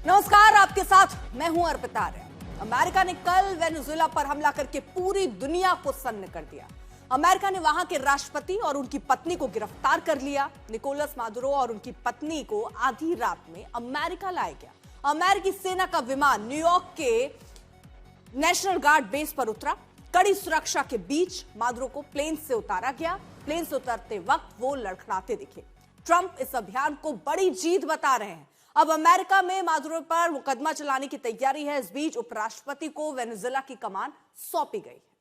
नमस्कार, आपके साथ मैं हूं अर्पिता आर्य। अमेरिका ने कल वेनेजुएला पर हमला करके पूरी दुनिया को सन्न कर दिया। अमेरिका ने वहां के राष्ट्रपति और उनकी पत्नी को गिरफ्तार कर लिया। निकोलस मादुरो और उनकी पत्नी को आधी रात में अमेरिका लाया गया। अमेरिकी सेना का विमान न्यूयॉर्क के नेशनल गार्ड बेस पर उतरा। कड़ी सुरक्षा के बीच मादुरो को प्लेन से उतारा गया। प्लेन से उतरते वक्त वो लड़खड़ाते दिखे। ट्रंप इस अभियान को बड़ी जीत बता रहे हैं। अब अमेरिका में मादुरो पर मुकदमा चलाने की तैयारी है। इस बीच उपराष्ट्रपति को वेनेजुएला की कमान सौंपी गई है।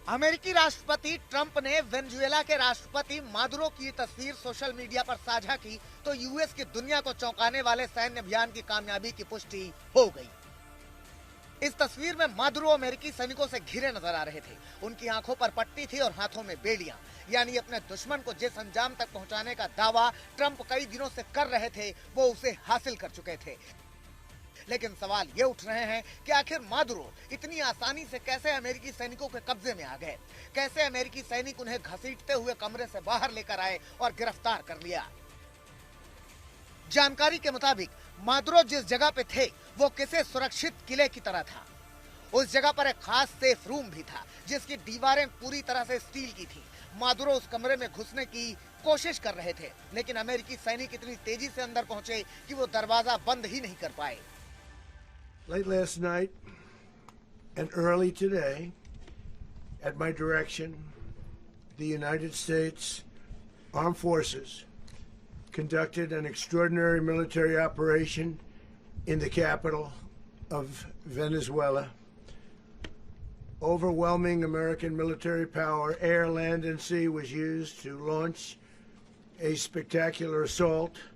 अमेरिकी राष्ट्रपति ट्रंप ने वेनेजुएला के राष्ट्रपति मादुरो की तस्वीर सोशल मीडिया पर साझा की तो यूएस की दुनिया को चौंकाने वाले सैन्य अभियान की कामयाबी की पुष्टि हो गई। इस तस्वीर में मादुरो अमेरिकी सैनिकों से घिरे नजर आ रहे थे। उनकी आंखों पर पट्टी थी और हाथों में बेड़ियां, यानी अपने दुश्मन को जिस अंजाम तक पहुंचाने का दावा ट्रंप कई दिनों से कर रहे थे वो उसे हासिल कर चुके थे। लेकिन सवाल ये उठ रहे हैं कि आखिर मादुरो इतनी आसानी से कैसे अमेरिकी सैनिकों के कब्जे में आ गए? कैसे अमेरिकी सैनिक उन्हें घसीटते हुए कमरे से बाहर लेकर आए और गिरफ्तार कर लिया? जानकारी के मुताबिक मादुरो जिस जगह पे थे वो किसी सुरक्षित किले की तरह था। उस जगह पर एक खास सेफ रूम भी था जिसकी दीवारें पूरी तरह से स्टील की थी। मादुरो उस कमरे में घुसने की कोशिश कर रहे थे, लेकिन अमेरिकी सैनिक इतनी तेजी से अंदर पहुंचे कि वो दरवाजा बंद ही नहीं कर पाए। Late last night and early today, at my direction, the United States Armed Forces conducted an extraordinary military operation in the capital of Venezuela. Overwhelming American military power, air, land, and sea, was used to launch a spectacular assault.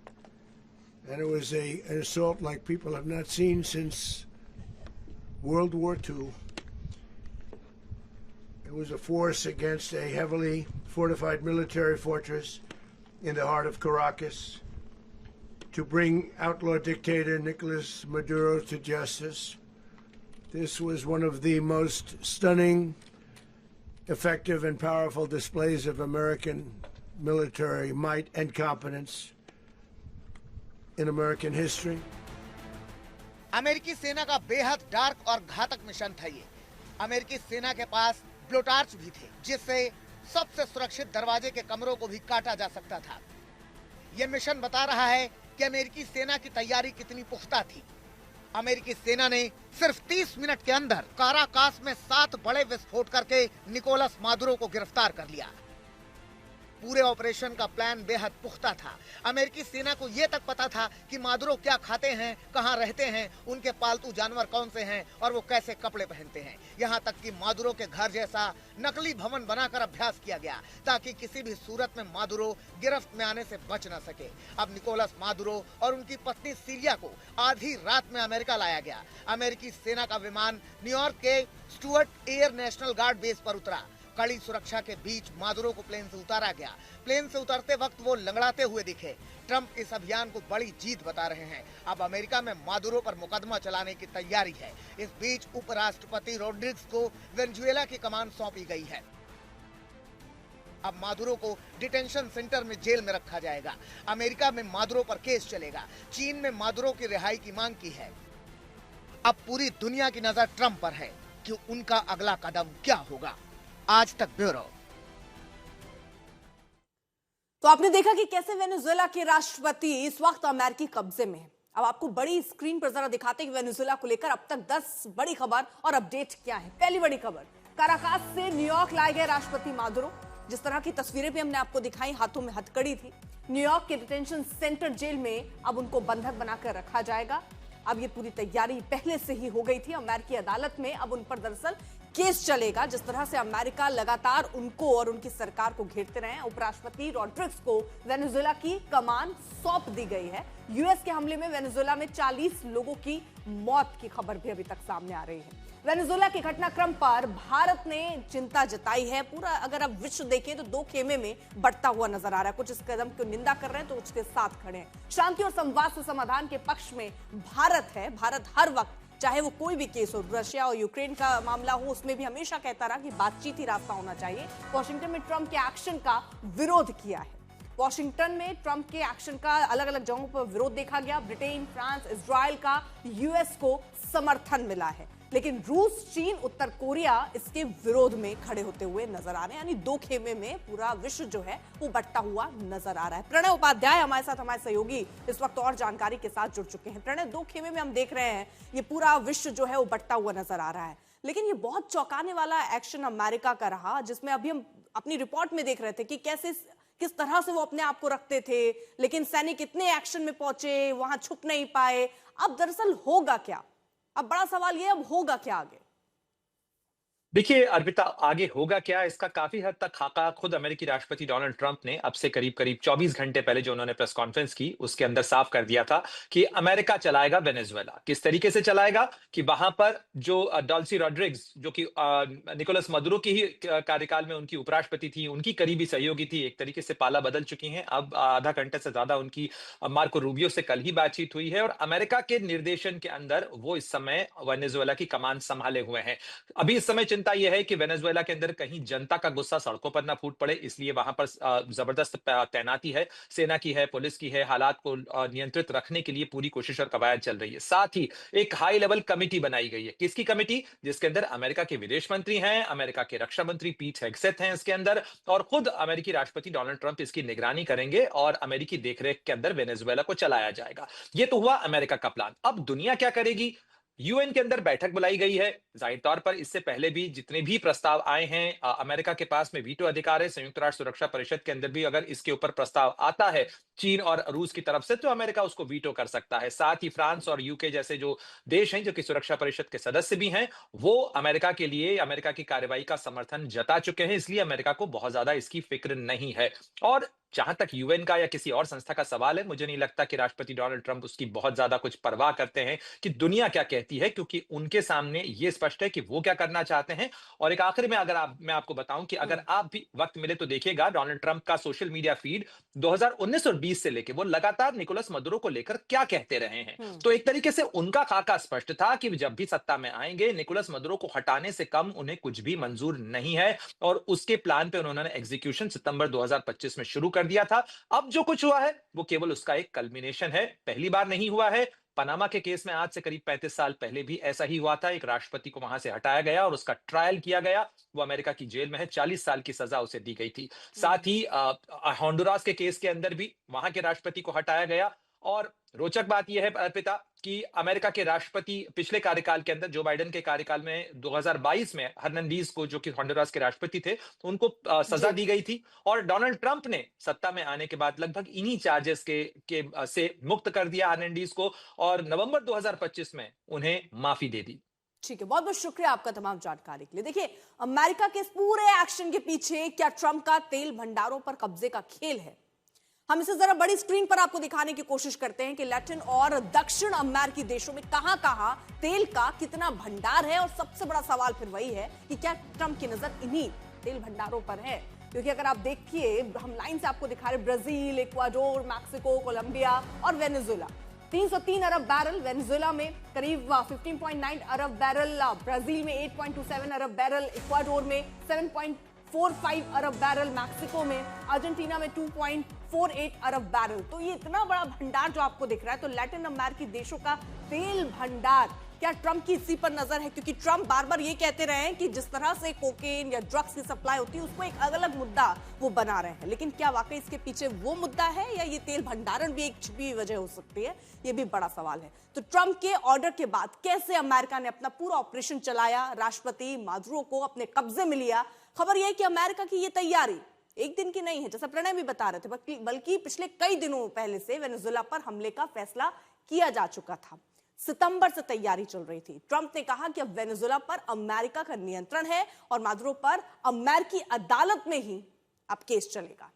And it was an assault like people have not seen since World War II. It was a force against a heavily fortified military fortress in the heart of Caracas to bring outlaw dictator Nicolas Maduro to justice. This was one of the most stunning, effective, and powerful displays of American military might and competence in American history. अमेरिकी सेना का बेहद dark और घातक mission था ये। अमेरिकी सेना के पास ब्लोटार्च भी थे जिससे सबसे सुरक्षित दरवाजे के कमरों को भी काटा जा सकता था। ये मिशन बता रहा है कि अमेरिकी सेना की तैयारी कितनी पुख्ता थी। अमेरिकी सेना ने सिर्फ 30 मिनट के अंदर काराकास में 7 बड़े विस्फोट करके निकोलस मादुरो को गिरफ्तार कर लिया। पूरे ऑपरेशन का प्लान बेहद पुख्ता था। अमेरिकी सेना को यह तक पता था कि मादुरो क्या खाते हैं, कहां रहते हैं, उनके पालतू जानवर कौन से हैं और वो कैसे कपड़े पहनते हैं। यहां तक कि मादुरो के घर जैसा नकली भवन बनाकर अभ्यास किया गया ताकि किसी भी सूरत में मादुरो गिरफ्त में आने से बच न सके। अब निकोलस मादुरो और उनकी पत्नी सीरिया को आधी रात में अमेरिका लाया गया। अमेरिकी सेना का विमान न्यूयॉर्क के Stuart air national guard base पर उतरा। कड़ी सुरक्षा के बीच मादुरो को प्लेन से उतारा गया। प्लेन से उतरते वक्त वो लंगड़ाते हुए दिखे। ट्रंप इस अभियान को बड़ी जीत बता रहे हैं। अब अमेरिका में मादुरो पर मुकदमा चलाने की तैयारी है। इस बीच उपराष्ट्रपति रोड्रिग्स को वेनेजुएला की कमान सौंपी गई है। अब मादुरो को डिटेंशन सेंटर में जेल में रखा जाएगा। अमेरिका में मादुरो पर केस चलेगा। चीन में मादुरो की रिहाई की मांग की है। अब पूरी दुनिया की नजर ट्रंप पर है कि उनका अगला कदम क्या होगा। आज तक ब्यूरो। तो आपने देखा कि कैसे वेनेजुएला के राष्ट्रपति इस वक्त अमेरिकी कब्जे में है। अब आपको बड़ी स्क्रीन पर जरा दिखाते हैं कि वेनेजुएला को लेकर अब तक 10 बड़ी खबर और अपडेट क्या है। पहली बड़ी खबर, काराकास से न्यूयॉर्क लाए गए राष्ट्रपति मादुरो। जिस तरह की तस्वीरें भी हमने आपको दिखाई, हाथों में हथकड़ी थी। न्यूयॉर्क के डिटेंशन सेंटर जेल में अब उनको बंधक बनाकर रखा जाएगा। अब ये पूरी तैयारी पहले से ही हो गई थी। अमेरिकी अदालत में अब उन पर दरअसल केस चलेगा। जिस तरह से अमेरिका लगातार उनको और उनकी सरकार को घेरते रहे हैं। उपराष्ट्रपति रोड्रिग्स को वेनेजुएला की कमान सौंप दी गई है। यूएस के हमले में वेनेजुएला में 40 लोगों की मौत की खबर भी अभी तक सामने आ रही है। वेनेजुएला के घटनाक्रम पर भारत ने चिंता जताई है। पूरा अगर आप विश्व देखें तो दो खेमे में बढ़ता हुआ नजर आ रहा है। कुछ इस कदम की निंदा कर रहे हैं तो उसके साथ खड़े हैं। शांति और संवाद से समाधान के पक्ष में भारत है। भारत हर वक्त, चाहे वो कोई भी केस हो, रशिया और यूक्रेन का मामला हो, उसमें भी हमेशा कहता रहा कि बातचीत ही रास्ता होना चाहिए। वॉशिंगटन में ट्रंप के एक्शन का विरोध किया है। वॉशिंगटन में ट्रंप के एक्शन का अलग अलग जगहों पर विरोध देखा गया। ब्रिटेन, फ्रांस, इजराइल का यूएस को समर्थन मिला है, लेकिन रूस, चीन, उत्तर कोरिया इसके विरोध में खड़े होते हुए नजर आ रहे हैं। यानी दो खेमे में पूरा विश्व जो है वो बंटा हुआ नजर आ रहा है। प्रणय उपाध्याय हमारे साथ, हमारे सहयोगी इस वक्त और जानकारी के साथ जुड़ चुके हैं। प्रणय, दो खेमे में हम देख रहे हैं ये पूरा विश्व जो है वो बंटा हुआ नजर आ रहा है, लेकिन ये बहुत चौंकाने वाला एक्शन अमेरिका का रहा, जिसमें अभी हम अपनी रिपोर्ट में देख रहे थे कि किस तरह से वो अपने आप को रखते थे, लेकिन सैनिक इतने एक्शन में पहुंचे, वहां छुप नहीं पाए। अब दरअसल होगा क्या? अब बड़ा सवाल ये, अब होगा क्या आगे? देखिए अर्पिता, आगे होगा क्या इसका काफी हद तक खाका खुद अमेरिकी राष्ट्रपति डोनाल्ड ट्रंप ने अब से करीब 24 घंटे पहले जो उन्होंने प्रेस कॉन्फ्रेंस की उसके अंदर साफ कर दिया था कि अमेरिका चलाएगा वेनेजुएला। किस तरीके से चलाएगा कि वहां पर जो डॉल्सी रॉड्रिग्स, जो कि निकोलस मदुरो की ही कार्यकाल में उनकी उपराष्ट्रपति थी, उनकी करीबी सहयोगी थी, एक तरीके से पाला बदल चुकी हैं। अब आधा घंटे से ज्यादा उनकी मार्को रूबियो से कल ही बातचीत हुई है और अमेरिका के निर्देशन के अंदर वो इस समय वेनेजुएला की कमान संभाले हुए हैं। अभी इस समय चिंता यह है कि वेनेजुएला के अंदर कहीं जनता का गुस्सा सड़कों पर ना फूट पड़े, इसलिए वहां पर जबरदस्त तैनाती है, सेना की है, पुलिस की है। हालात को नियंत्रित रखने के लिए पूरी कोशिश और कवायद चल रही है। साथ ही एक हाई लेवल कमेटी बनाई गई है। किसकी कमेटी? जिसके अंदर अमेरिका के विदेश मंत्री हैं, अमेरिका के रक्षा मंत्री पीट हेगसेथ हैं इसके अंदर, और खुद अमेरिकी राष्ट्रपति डोनाल्ड ट्रंप इसकी निगरानी करेंगे और अमेरिकी देखरेख के अंदर वेनेजुएला को चलाया जाएगा। ये तो हुआ अमेरिका का प्लान। अब दुनिया क्या करेगी? यूएन के अंदर बैठक बुलाई गई है। जाहिर तौर पर इससे पहले भी जितने भी प्रस्ताव आए हैं, अमेरिका के पास में वीटो अधिकार है। संयुक्त राष्ट्र सुरक्षा परिषद के अंदर भी अगर इसके ऊपर प्रस्ताव आता है चीन और रूस की तरफ से, तो अमेरिका उसको वीटो कर सकता है। साथ ही फ्रांस और यूके जैसे जो देश हैं जो कि सुरक्षा परिषद के सदस्य भी हैं, वो अमेरिका के लिए, अमेरिका की कार्रवाई का समर्थन जता चुके हैं। इसलिए अमेरिका को बहुत ज्यादा इसकी फिक्र नहीं है। और जहां तक यूएन का या किसी और संस्था का सवाल है, मुझे नहीं लगता कि राष्ट्रपति डोनाल्ड ट्रंप उसकी बहुत ज्यादा कुछ परवाह करते हैं कि दुनिया क्या कहती है, क्योंकि उनके सामने ये स्पष्ट है कि वो क्या करना चाहते हैं। और एक आखिर में मैं आपको बताऊं कि अगर आप भी वक्त मिले तो देखिएगा डोनाल्ड ट्रंप का सोशल मीडिया फीड 2019 और 20 से लेके वो लगातार निकोलस मदुरो को लेकर क्या कहते रहे हैं। तो एक तरीके से उनका खाका स्पष्ट था कि जब भी सत्ता में आएंगे निकोलस मदुरो को हटाने से कम उन्हें कुछ भी मंजूर नहीं है, और उसके प्लान पे उन्होंने एग्जीक्यूशन सितंबर 2025 में शुरू कर दिया था। अब जो कुछ हुआ है वो केवल उसका एक कल्मिनेशन है। पहली बार नहीं हुआ है। पनामा के केस में आज से करीब 35 साल पहले भी ऐसा ही हुआ था। एक राष्ट्रपति को वहां से हटाया गया और उसका ट्रायल किया गया। वो अमेरिका की जेल में है, 40 साल की सजा उसे दी गई थी। साथ ही होंडुरास के केस के अंदर भी वहां के राष्ट्रपति को हटाया गया। और रोचक बात यह है अर्पिता कि अमेरिका के राष्ट्रपति पिछले कार्यकाल के अंदर, जो बाइडेन के कार्यकाल में 2022 में हर्नांडीज को, जो कि होंडुरास के राष्ट्रपति थे, उनको सजा दी गई थी। और डोनाल्ड ट्रंप ने सत्ता में आने के बाद लगभग इन्हीं चार्जेस से मुक्त कर दिया हर्नांडीज को, और नवंबर 2025 में उन्हें माफी दे दी। ठीक है, बहुत बहुत शुक्रिया आपका तमाम जानकारी के लिए। देखिए, अमेरिका के इस पूरे एक्शन के पीछे क्या ट्रंप का तेल भंडारों पर कब्जे का खेल है? हम इसे जरा बड़ी स्क्रीन पर आपको दिखाने की कोशिश करते हैं कि लैटिन और दक्षिण अमेरिकी देशों में कहां-कहां तेल का कितना भंडार है। और सबसे बड़ा सवाल फिर वही है कि क्या ट्रंप की नजर इन्हीं तेल भंडारों पर है? क्योंकि अगर आप देखिए, हम लाइन से आपको दिखा रहे, ब्राजील, इक्वाडोर, मैक्सिको, कोलंबिया और वेनेजुएला। 303 अरब बैरल वेनेजुएला में, करीब 15.9 अरब बैरल ब्राजील में, 8.27 अरब बैरल इक्वाडोर में, 7.45 अरब बैरल मैक्सिको में, अर्जेंटीना में 2.48 अरब बैरल। तो ये इतना बड़ा भंडार जो आपको दिख रहा है, तो लैटिन अमेरिकी देशों का तेल भंडार, क्या ट्रंप की इसी पर नजर है? क्योंकि ट्रंप बार बार ये कहते रहे हैं कि जिस तरह से कोकेन या ड्रग्स की सप्लाई होती है उसको एक अलग मुद्दा वो बना रहे हैं, लेकिन क्या वाकई इसके पीछे वो मुद्दा है या ये तेल भंडारण भी एक छुपी वजह हो सकती है? ये भी बड़ा सवाल है। तो ट्रंप के ऑर्डर के बाद कैसे अमेरिका ने अपना पूरा ऑपरेशन चलाया, राष्ट्रपति मादुरो को अपने कब्जे में लिया? खबर यह है कि अमेरिका की ये तैयारी एक दिन की नहीं है, जैसा प्रणय भी बता रहे थे, बल्कि पिछले कई दिनों पहले से वेनेजुएला पर हमले का फैसला किया जा चुका था। सितंबर से तैयारी चल रही थी। ट्रंप ने कहा कि अब वेनेजुएला पर अमेरिका का नियंत्रण है और मादुरो पर अमेरिकी अदालत में ही अब केस चलेगा।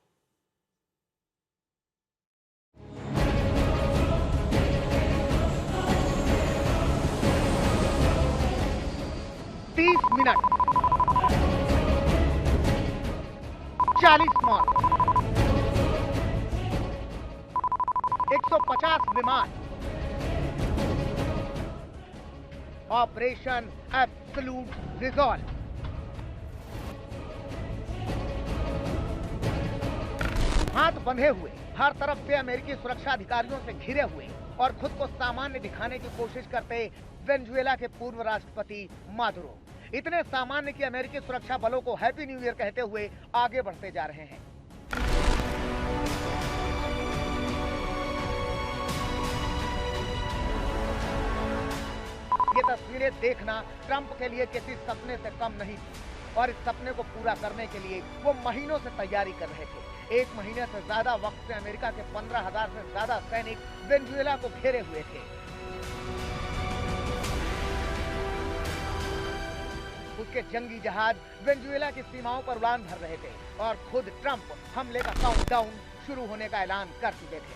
30 मिनट, 40 मौत, 150 विमान। Operation absolute resolve. हाथ बंधे हुए, हर तरफ से अमेरिकी सुरक्षा अधिकारियों से घिरे हुए और खुद को सामान्य दिखाने की कोशिश करते वेनेजुएला के पूर्व राष्ट्रपति मादुरो इतने सामान्य कि अमेरिकी सुरक्षा बलों को हैप्पी न्यू ईयर कहते हुए आगे बढ़ते जा रहे हैं। ये तस्वीरें देखना ट्रंप के लिए किसी सपने से कम नहीं थी और इस सपने को पूरा करने के लिए वो महीनों से तैयारी कर रहे थे। 1 महीने से ज्यादा वक्त से अमेरिका के 15,000 से ज्यादा सैनिक वेनेजुएला को घेरे हुए थे। उसके जंगी जहाज वेनेजुएला की सीमाओं पर उड़ान भर रहे थे और खुद ट्रंप हमले का काउंटडाउन शुरू होने का ऐलान कर चुके थे।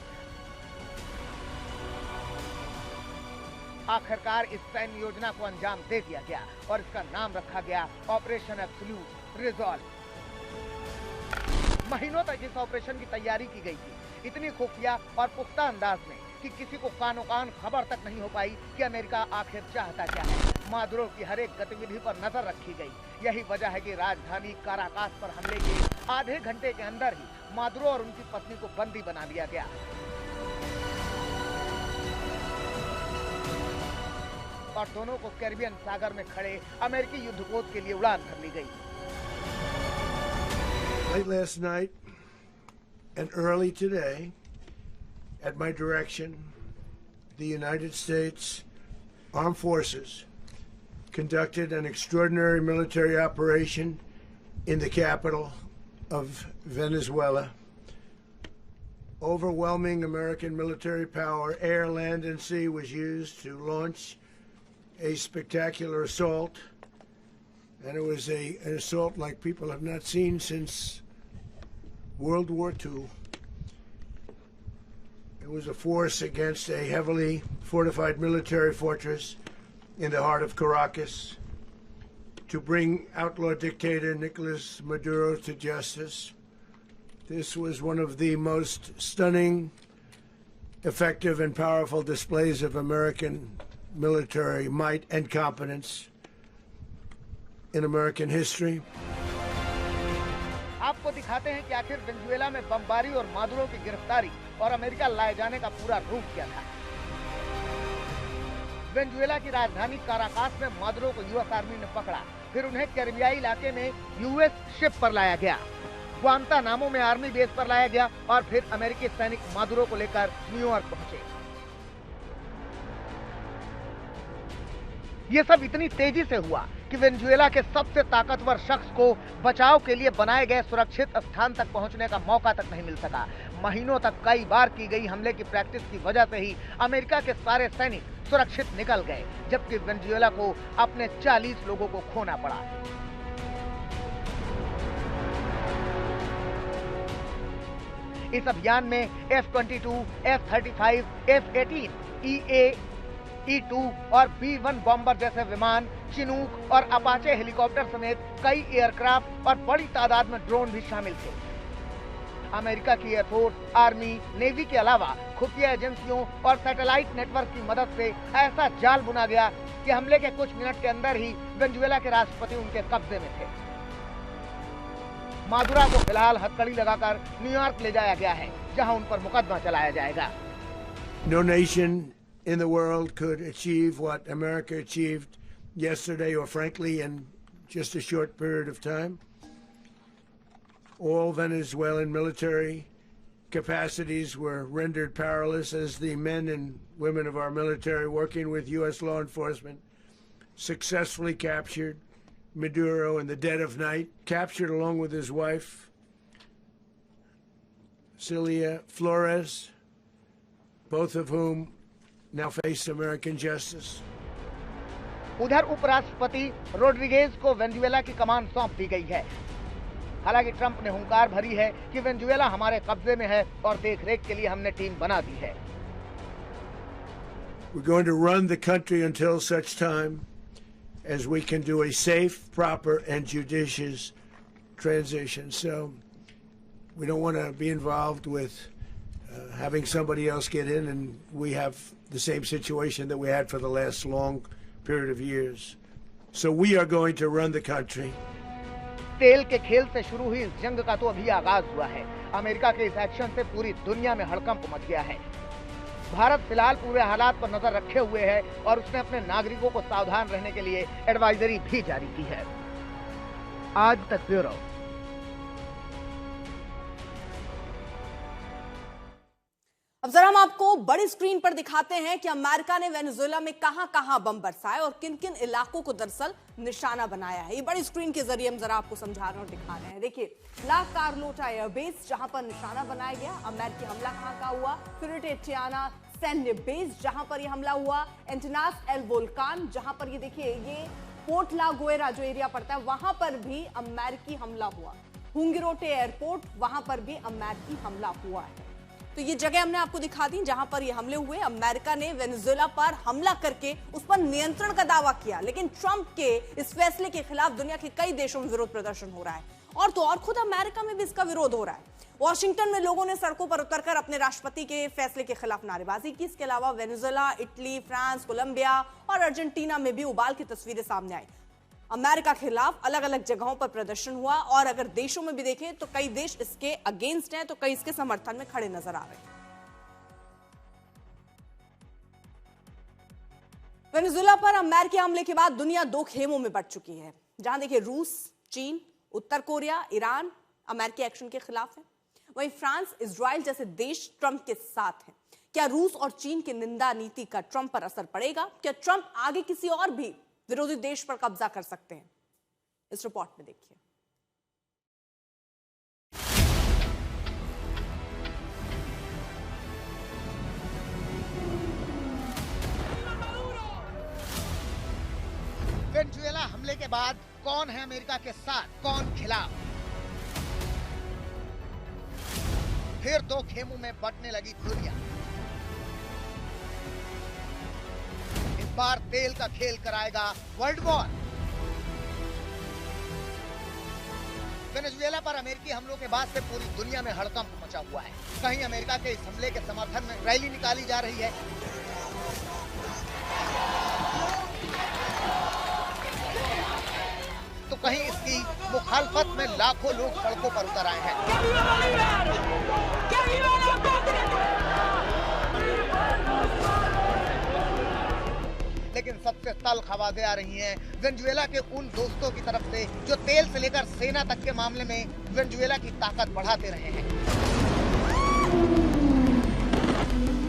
आखिरकार इस सैन्य योजना को अंजाम दे दिया गया और इसका नाम रखा गया ऑपरेशन एब्सोल्यूट रिजॉल्व। महीनों तक इस ऑपरेशन की तैयारी की गई थी, इतनी खुफिया और पुख्ता अंदाज में कि किसी को कानो कान खबर तक नहीं हो पाई कि अमेरिका आखिर चाहता क्या है। मादुरो की हर एक गतिविधि पर नजर रखी गई। यही वजह है कि राजधानी काराकास पर हमले के आधे घंटे के अंदर ही मादुरो और उनकी पत्नी को बंदी बना लिया गया और दोनों को कैरिबियन सागर में खड़े अमेरिकी युद्धपोत के लिए उड़ान कर ली गई। Late last night and early today, at my direction, the United States Armed Forces conducted an extraordinary military operation in the capital of Venezuela. Overwhelming American military power, air, land, and sea, was used to launch a spectacular assault, and it was an assault like people have not seen since World War II. It was a force against a heavily fortified military fortress in the heart of Caracas to bring outlaw dictator Nicolas Maduro to justice. This was one of the most stunning, effective, and powerful displays of American military might and competence in American history. आपको दिखाते हैं कि आखिर Venezuela में बमबारी और Maduro की गिरफ्तारी और अमेरिका लाए जाने का पूरा रूप क्या था। वेनेजुएला की राजधानी काराकास में मादुरो को यूएस आर्मी ने पकड़ा, फिर उन्हें कैरिबियाई इलाके में यूएस शिप पर लाया गया, ग्वांतानामो में आर्मी बेस पर लाया गया और फिर अमेरिकी सैनिक मादुरो को लेकर न्यूयॉर्क पहुंचे। ये सब इतनी तेजी से हुआ कि वेनेजुएला के सबसे ताकतवर शख्स को बचाव के लिए बनाए गए सुरक्षित स्थान तक पहुंचने का मौका तक नहीं मिल सका। महीनों तक कई बार की गई हमले की प्रैक्टिस की वजह से ही अमेरिका के सारे सैनिक सुरक्षित निकल गए, जबकि वेनेजुएला को अपने 40 लोगों को खोना पड़ा। इस अभियान में F-22, F-35, F-18, E-2 और B-1 बॉम्बर जैसे विमान, चिनूक और अपाचे हेलीकॉप्टर समेत कई एयरक्राफ्ट और बड़ी तादाद में ड्रोन भी शामिल थे। अमेरिका की एयरफोर्स, आर्मी, नेवी के अलावा खुफिया एजेंसियों और सैटेलाइट नेटवर्क की मदद से ऐसा जाल बुना गया कि हमले के कुछ मिनट के अंदर ही वेनेजुएला के राष्ट्रपति उनके कब्जे में थे। मादुरो को फिलहाल हथकड़ी लगाकर न्यूयॉर्क ले जाया गया है, जहां उन पर मुकदमा चलाया जाएगा। No nation in the world could achieve what America achieved yesterday, or frankly in just a short period of time. All Venezuelan military capacities were rendered powerless as the men and women of our military, working with U.S. law enforcement, successfully captured Maduro in the dead of night, captured along with his wife, Celia Flores, both of whom now face American justice. उधर उपराष्ट्रपति Rodriguez को Venezuela की कमान सौंप दी गई है। हालांकि Trump ने हुंकार भरी है कि वेनेजुएला हमारे कब्जे में है और देखरेख के लिए हमने टीम बना दी है। We're going to run the country until such time as we can do a safe, proper, and judicious transition. So we don't want to be involved with having somebody else get in, and we have the same situation that we had for the last long period of years. So we are going to run the country. तेल के खेल से शुरू हुई इस जंग का तो अभी आगाज हुआ है। अमेरिका के इस एक्शन से पूरी दुनिया में हड़कंप मच गया है। भारत फिलहाल पूरे हालात पर नजर रखे हुए है और उसने अपने नागरिकों को सावधान रहने के लिए एडवाइजरी भी जारी की है। आज तक ब्यूरो। अब जरा हम आपको बड़ी स्क्रीन पर दिखाते हैं कि अमेरिका ने वेनेजुएला में कहां-कहां बम बरसाए और किन-किन इलाकों को दरअसल निशाना बनाया है। ये बड़ी स्क्रीन के जरिए हम जरा आपको समझा रहे हैं और दिखा रहे हैं। देखिए, ला कार्लोटा एयरबेस जहां पर निशाना बनाया गया, अमेरिकी हमला कहां का हुआ, फिरेटियाना सैन्य बेस जहां पर यह हमला हुआ, एंटिनास एल वोल्कान जहां पर ये देखिए ये पोर्ट ला गोएरा जो एरिया पड़ता है वहां पर भी अमेरिकी हमला हुआ, हुंगिरोटे एयरपोर्ट वहां पर भी अमेरिकी हमला हुआ है। तो ये जगह हमने आपको दिखा दी जहां पर ये हमले हुए। अमेरिका ने वेनेजुएला पर हमला करके उस पर नियंत्रण का दावा किया, लेकिन ट्रंप के इस फैसले के खिलाफ दुनिया के कई देशों में विरोध प्रदर्शन हो रहा है और तो और खुद अमेरिका में भी इसका विरोध हो रहा है। वॉशिंगटन में लोगों ने सड़कों पर उतरकर अपने राष्ट्रपति के फैसले के खिलाफ नारेबाजी की। इसके अलावा वेनेजुएला, इटली, फ्रांस, कोलंबिया और अर्जेंटीना में भी उबाल की तस्वीरें सामने आई। अमेरिका के खिलाफ अलग अलग जगहों पर प्रदर्शन हुआ और अगर देशों में भी देखें तो कई देश इसके अगेंस्ट हैं तो कई इसके समर्थन में खड़े नजर आ रहे हैं। वेनेजुएला पर अमेरिकी हमले के बाद दुनिया दो खेमों में बंट चुकी है, जहां देखिए रूस, चीन, उत्तर कोरिया, ईरान अमेरिकी एक्शन के खिलाफ है, वहीं फ्रांस, इजराइल जैसे देश ट्रंप के साथ हैं। क्या रूस और चीन की निंदा नीति का ट्रंप पर असर पड़ेगा? क्या ट्रंप आगे किसी और भी विरोधी देश पर कब्जा कर सकते हैं? इस रिपोर्ट में देखिए। वेनेजुएला हमले के बाद कौन है अमेरिका के साथ, कौन खिलाफ? फिर दो खेमों में बंटने लगी दुनिया। इस बार तेल का खेल कराएगा वर्ल्ड वॉर। वेनेजुएला पर अमेरिकी हमलों के बाद से पूरी दुनिया में हड़कंप मचा हुआ है। कहीं अमेरिका के इस हमले के समर्थन में रैली निकाली जा रही है, तो कहीं इसकी मुखालफत में लाखों लोग सड़कों पर उतर आए हैं। लेकिन सबसे तल्ख आवाजें आ रही हैं वेनेजुएला के उन दोस्तों की तरफ से जो तेल से लेकर सेना तक के मामले में वेनेजुएला की ताकत बढ़ाते रहे हैं।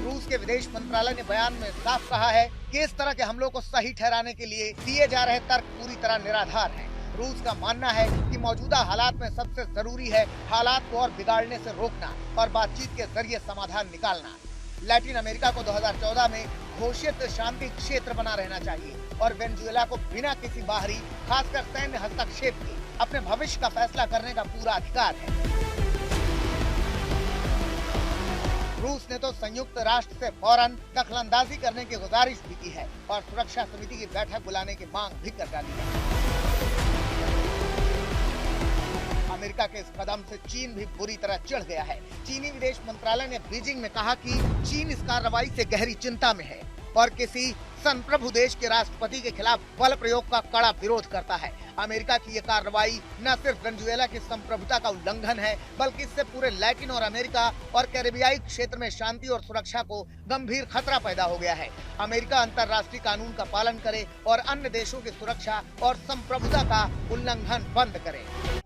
रूस के विदेश मंत्रालय ने बयान में साफ कहा है कि इस तरह के हमलों को सही ठहराने के लिए दिए जा रहे तर्क पूरी तरह निराधार हैं। रूस का मानना है कि मौजूदा हालात में सबसे जरूरी है हालात को और बिगाड़ने से रोकना और बातचीत के जरिए समाधान निकालना। लैटिन अमेरिका को 2014 में घोषित शांति क्षेत्र बना रहना चाहिए और वेनेजुएला को बिना किसी बाहरी, खासकर सैन्य हस्तक्षेप के अपने भविष्य का फैसला करने का पूरा अधिकार है। रूस ने तो संयुक्त राष्ट्र से फौरन दखलंदाजी करने की गुजारिश भी की है और सुरक्षा समिति की बैठक बुलाने की मांग भी कर डाली है। अमेरिका के इस कदम से चीन भी बुरी तरह चिढ़ गया है। चीनी विदेश मंत्रालय ने बीजिंग में कहा कि चीन इस कार्रवाई से गहरी चिंता में है और किसी संप्रभु देश के राष्ट्रपति के खिलाफ बल प्रयोग का कड़ा विरोध करता है। अमेरिका की ये कार्रवाई न सिर्फ वेनेजुएला की संप्रभुता का उल्लंघन है, बल्कि इससे पूरे लैटिन और अमेरिका और कैरेबियाई क्षेत्र में शांति और सुरक्षा को गंभीर खतरा पैदा हो गया है। अमेरिका अंतर्राष्ट्रीय कानून का पालन करे और अन्य देशों की सुरक्षा और संप्रभुता का उल्लंघन बंद करे।